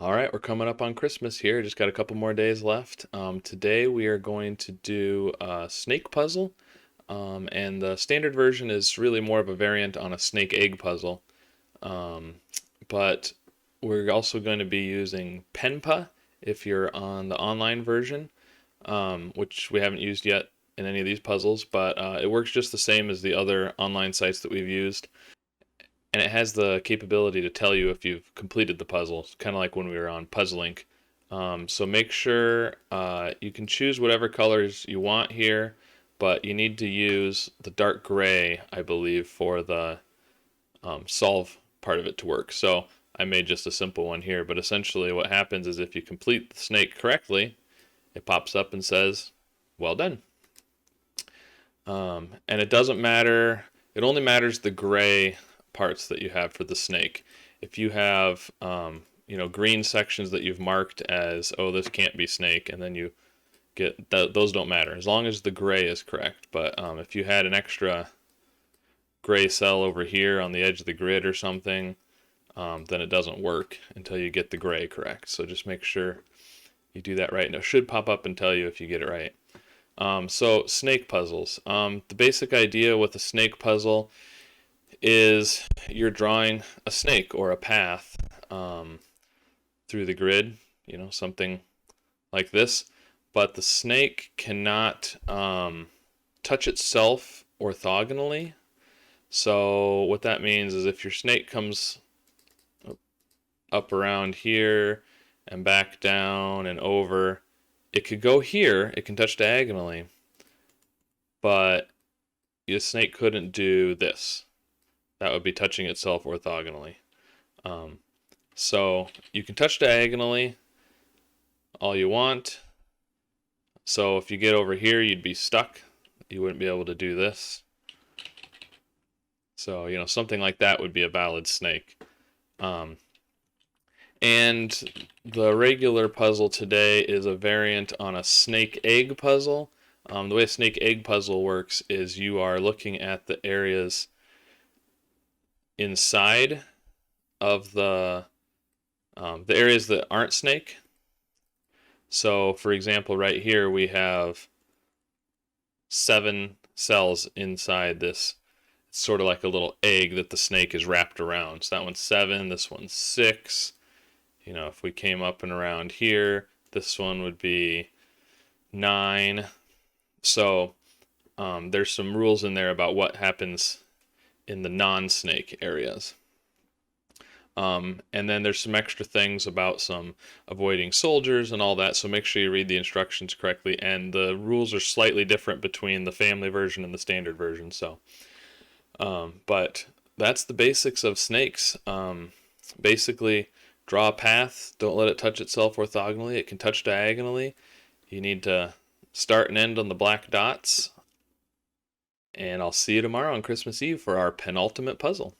All right, we're coming up on Christmas here. Just got a couple more days left. Today we are going to do a snake puzzle, and the standard version is really more of a variant on a snake egg puzzle. Um, but we're also going to be using Penpa if you're on the online version, which we haven't used yet in any of these puzzles, but it works just the same as the other online sites that we've used, and it has the capability to tell you if you've completed the puzzle, kind of like when we were on Puzzlink. So make sure you can choose whatever colors you want here, but you need to use the dark gray, I believe, for the solve part of it to work. So I made just a simple one here, but essentially what happens is if you complete the snake correctly, it pops up and says, well done. And it doesn't matter, it only matters the gray parts that you have for the snake. If you have, green sections that you've marked as, oh, this can't be snake, and then you get, those don't matter, as long as the gray is correct. But if you had an extra gray cell over here on the edge of the grid or something, then it doesn't work until you get the gray correct. So just make sure you do that right. And it should pop up and tell you if you get it right. So snake puzzles. The basic idea with a snake puzzle is you're drawing a snake or a path through the grid, something like this. But the snake cannot touch itself orthogonally. So what that means is if your snake comes up around here and back down and over, it could go here, it can touch diagonally, but the snake couldn't do this. That would be touching itself orthogonally. So you can touch diagonally all you want. So if you get over here, you'd be stuck. You wouldn't be able to do this. So, something like that would be a valid snake. And the regular puzzle today is a variant on a snake egg puzzle. The way a snake egg puzzle works is you are looking at the areas inside of the areas that aren't snake. So, for example, right here we have 7 cells inside this. It's sort of like a little egg that the snake is wrapped around. So that one's 7, this one's 6. If we came up and around here, this one would be 9. So there's some rules in there about what happens in the non-snake areas. And then there's some extra things about some avoiding soldiers and all that, so make sure you read the instructions correctly. And the rules are slightly different between the family version and the standard version. So, but that's the basics of snakes. Basically, draw a path. Don't let it touch itself orthogonally. It can touch diagonally. You need to start and end on the black dots. And I'll see you tomorrow on Christmas Eve for our penultimate puzzle.